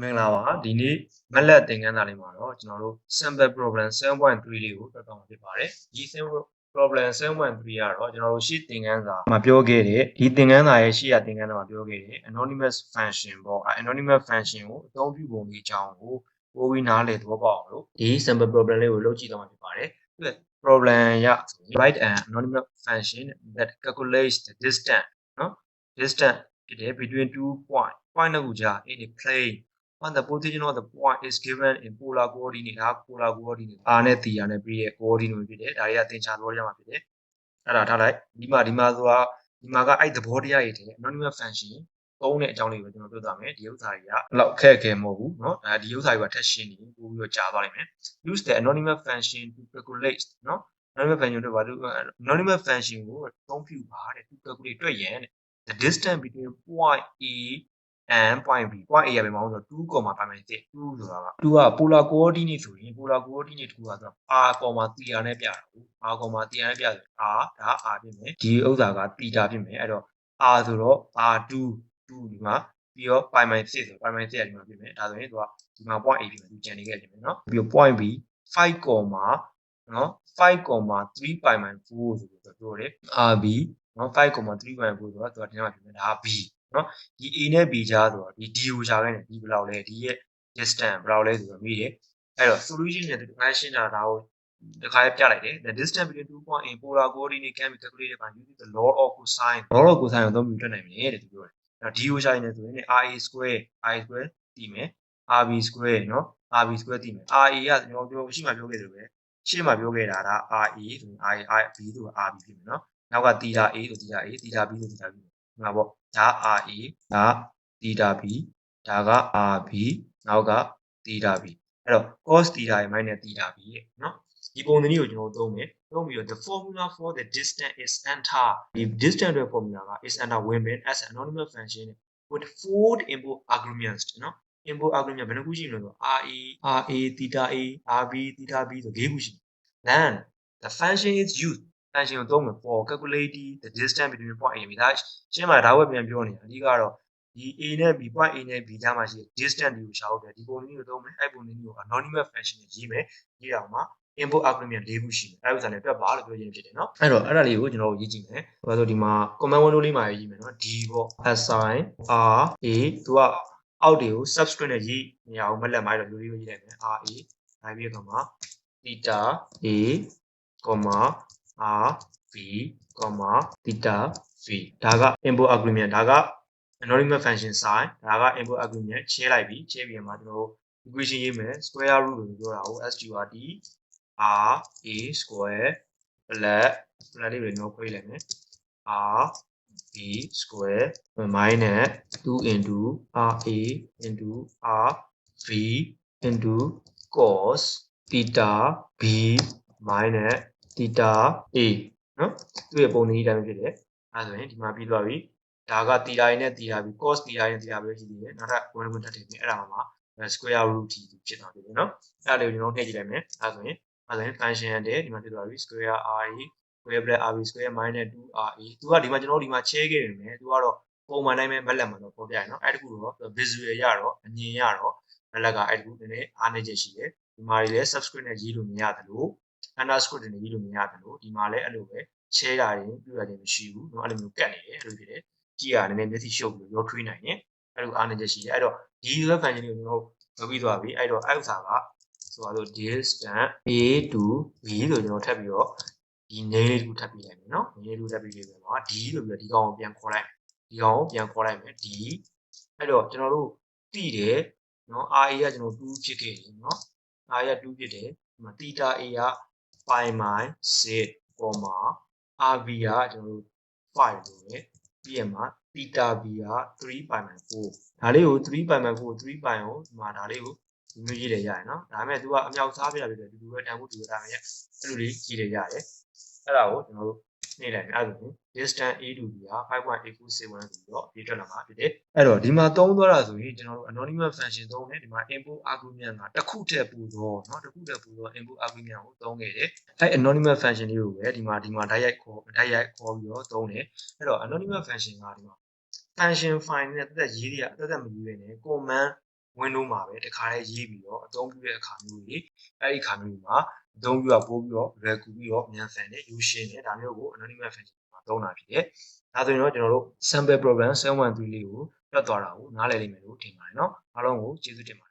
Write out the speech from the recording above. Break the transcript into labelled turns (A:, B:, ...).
A: မင်္ဂလာပါဒီနေ့မက်လက်သင်ခန်းစာလေးမှာတော့ကျွန်တော်တို့ sample problem 7.3 လေးကိုတွေ့တော့မှာဖြစ်ပါတယ်ဒီ sample problem 7.3 ကတော့ကျွန်တော်တို့ရှေ့သင်ခန်းစာမှာပြောခဲ့တဲ့ဒီသင်ခန်းစာရဲ့ရှေ့ရသင်ခန်းစာမှာပြောခဲ့တဲ့ anonymous function ပေါ့ anonymous function ကိုအသုံးပြုပုံလေးအကြောင်းကိုပိုပြီးနားလည်သဘောပေါက်အောင်လို့ဒီ sample problem လေးကိုလုပ်ကြည့်တော့မှာဖြစ်ပါတယ်ဒီ problem ရ write an anonymous function that calculates the distance နော် distance ဖြစ်တယ် between 2 point နှစ်ခုကြား in a plane when the position of the point is given in polar coordinate ဒါ polar coordinate r နဲ့ theta နဲ့ပြီးတဲ့ coordinate ဖြစ်တယ်ဒါတွေကသင်္ချာသဘောတရားမှာဖြစ်တယ်အဲ့ဒါထားလိုက်ဒီမှာဆိုတာဒီမှာကအဲ့သဘောတရားတွေတဲ့ anonymous function သုံးတဲ့အကြောင်းလေးကိုကျွန်တော်ပြောသွားမယ်ဒီဥစ္စာတွေကဘယ်လောက်ခက်ခဲမဟုတ်ဘူးเนาะဒီဥစ္စာတွေကထက်ရှင်းနေပို့ပြီးတော့ကြာသွားနိုင်မယ် use the anonymous function to calculate เนาะ anonymous function တို့ဘာလို့ anonymous function ကိုအသုံးပြုပါတဲ့ to calculate တွေ့ရင် the distance between point A and point B point A ရပဲမဟုတ်ဆို2 2ဆိုတာက2က polar coordinate ဆိုရင် polar coordinate တစ်ခုကဆို r, theta နဲ့ပြတာကို r, theta နဲ့ပြဆို r ဒါ r ဖြစ်မယ်ဒီဥစ္စာက theta ဖြစ်မယ်အဲ့တော့ r ဆိုတော့ r2 2ဒီမှာပြီးတော့ pi - 6ဆို pi - 6ကဒီမှာဖြစ်မယ်ဒါဆိုရင်သူကဒီမှာ point A ဖြစ်မယ်သူကျန်နေခဲ့ခြင်းပဲเนาะပြီးတော့ point B 5, เนาะ5, 3 pi - 4ဆိုပြီးတော့ပြောတယ် rb เนาะ5, 3 pi - 4ဆိုတော့သူကဒီမှာဖြစ်မယ်ဒါက bเนาะဒီ A နဲ့ B ကြားဆိုတော့ဒီ D ကိုရှာခိုင်းတယ်ဒီဘယ်လောက်လဲဒီရဲ့ distance ဘယ်လောက်လဲဆိုတော့မေးတယ်အဲ့တော့ solution နဲ့ဒီခါရှင်းတာဒါကိုဒီခါပြလိုက်တယ် the distance between 2 points in polar coordinate can be calculated by using the law of cosine ကိုသုံးပြီးတွေ့နိုင်မယ်တဲ့သူပြောတယ်အဲ့တော့ D ကိုရှာရင်လည်းဆိုရင် RA² တည်မယ် RB² เนาะ RB² တည်မယ် RA ကကျွန်တော်ပြောရှိမှပြောခဲ့တယ်ပဲရှေ့မှာပြောခဲ့တာက RA ဆိုရင် RB ဆို RB ဖြစ်မယ်เนาะနောက်က theta A ဆို theta A theta B ဆို theta B ငါပေါ့ဒါ RA ဒါ theta B ဒါက RB နောက်က theta B အဲ့တော့ cos theta ရဲ့ minus theta B ရဲ့เนาะဒီပုံစံမျိုးကိုကျွန်တော်သုံးမယ်သုံးပြီးတော့ the formula for the distance is enter ဒီ distance ရဲ့ formula က is enter ဝင်မယ် as an anonymous function with 4 input arguments เนาะ input argument ဘယ်နှခုရှိမလဲဆိုတော့ RA theta A RB theta B ဆို၄ခုရှိတယ် then the function is used function ကိုသုံးမယ် for calculating the distance between point A and B ဒါရှင်းမှာဒါဝက်ပြန်ပြောနေတာအဓိကတော့ဒီ A နဲ့ B point A နဲ့ B ကြားမှာရှိတဲ့ distance တွေကိုရှာဖို့ဒီပုံစံမျိုးကိုသုံးမယ်အဲ့ပုံစံမျိုးကို anonymous function နဲ့ရေးမယ်ရေးအောင်မှာ input argument ၄ခုရှိတယ်အဲ့ဥစ္စာနဲ့တွက်ပါလို့ပြောရင်းဖြစ်တယ်เนาะအဲ့တော့အဲ့ဒါလေးကိုကျွန်တော်ရေးကြည့်မယ်ဘာလို့ဒီမှာ command window လေးမှာရေးမယ်เนาะ D ပေါ့ assign r a သူကအောက်တွေကို subscript နဲ့ရေးနေအောင်မလက်မိုင်းတော့လူလေးကိုရေးလိုက်မယ် r a နိုင်ပြီးတော့မှာ theta a, r v, theta v ဒါက input argument ဒါက anonymous function sign ဒါက input argument ချဲလိုက်ပြီချဲပြီးမှကျွန်တော်တို့ equation ရေးမယ် square root လို့ပြောတာကို sqrt r a square plus လေးတွေတော့ခွဲလိုက်မယ် r b square minus 2 into r a into r v into cos theta b minus theta a နော်သူ့ရဲ့ပုံစံကြီးတိုင်းဖြစ်တယ်အဲဆိုရင်ဒီမှာပြီးသွားပြီဒါက theta နဲ့ theta b cos theta နဲ့ theta b ပဲရှိသေးတယ်နောက်ထပ်ဝင်ထပ်ထည့်ပြီးအဲ့ဒါမှာ square root t ဖြစ်သွားပြီနော်အဲ့ဒါလေးကိုကျွန်တော်ထည့်ကြည့်လိုက်မယ်အဲဆိုရင် function တဲ့ဒီမှာဖြစ်သွားပြီ square ra square plus rb square minus 2ra သူကဒီမှာကျွန်တော်တို့ဒီမှာချဲခဲ့နေမယ်သူကတော့ပုံမှန်တိုင်းပဲမက်လက်မှာတော့ပေါ်ပြရနော်အဲ့တခုတော့ visual ရတော့အမြင်ရတော့မက်ကအဲ့တခုနည်းနည်းအားနည်းချက်ရှိတယ်ဒီမှာလည်း subscript နဲ့ရေးလို့မရတယ်လို့ underscript နဲ့ရေးလို့မရတယ်လို့ဒီမှာလည်းအဲ့လိုပဲချဲတာရင်ပြရတယ်မရှိဘူးเนาะအဲ့လိုမျိုးကတ်နေတယ်အဲ့လိုဖြစ်တယ်ကြည့်ရနည်းနည်းမျက်စိရှုပ်ပြီးရောထွေးနိုင်တယ်အဲ့လိုအားနည်းချက်ရှိတယ်အဲ့တော့ဒီ web function ကိုကျွန်တော်လုပ်ပြီးသွားပြီအဲ့တော့အဲ့ဥစ္စာကဆိုတော့ distance a to b ဆိုကျွန်တော်ထပ်ပြီးတော့ဒီ name လေးကိုထပ်ပြီးလိုက်မယ်เนาะ name လေးကိုထပ်ပြီးလိုက်မယ် d လို့ပြီးတော့ဒီကောင်ကိုပြန်ခေါ်လိုက်ဒီကောင်ကိုပြန်ခေါ်လိုက်မယ် d အဲ့တော့ကျွန်တော်တို့သိတယ်เนาะ ra ကကျွန်တော်2ဖြစ်ခဲ့တယ်เนาะ ra က2ဖြစ်တယ်ဒီမှာ theta a က pi - 6, rb ကကျွန်တော်တို့5လို့ပဲပြီးရမှာ theta b က3 pi - 4ဒါလေးကို3 pi - 4 3 pi ကိုဒီမှာဒါလေးကိုဒီမျိုးရေးတယ်ရတယ်နော်ဒါပေမဲ့ तू ကအမြောက်စားပြရပြီလေတူတူပဲတန်ဖို့တူတာပဲအဲ့လိုလေးရေးတယ်ရတယ်အဲ့ဒါကိုကျွန်တော်တို့နှိပ်လိုက်မယ်အဲ့ဒါဆိုရင် distance a to b က 5.8471ဆိုပြီးတော့ဒီထွက်လာမှာဖြစ်တယ်အဲ့တော့ဒီမှာသုံးသွားတာဆိုရင်ကျွန်တော်တို့ anonymous function သုံးတယ်ဒီမှာ input argument ကတစ်ခုတည်းပူတော့เนาะတစ်ခုတည်းပူတော့ input argument ကိုသုံးခဲ့တယ်အဲ့ anonymous function လေးကိုပဲဒီမှာတိုက်ရိုက်ခေါ်ပြီးတော့သုံးတယ်အဲ့တော့ anonymous function ကဒီမှာ function file နဲ့တက်ရေးရတက်မရေးရနဲ့ command window မှာပဲတခါတည်းရေးပြီးတော့အသုံးပြုတဲ့အခါမျိုးတွေအဲ့ဒီအခါမျိုးမှာအသုံးပြုပို့ပြီးတော့လွယ်ကူပြီးတော့မြန်ဆန်တဲ့ရိုးရှင်းတဲ့ဒါမျိုးကို anonymous function မှာသုံးတာဖြစ်တယ်။ဒါဆိုရင်တော့ကျွန်တော်တို့ sample problem 713လေးကိုပြတ်သွားတာကိုနားလည်လိမ့်မယ်လို့ထင်ပါတယ်နော်။အားလုံးကိုကျေးဇူးတင်ပါတယ်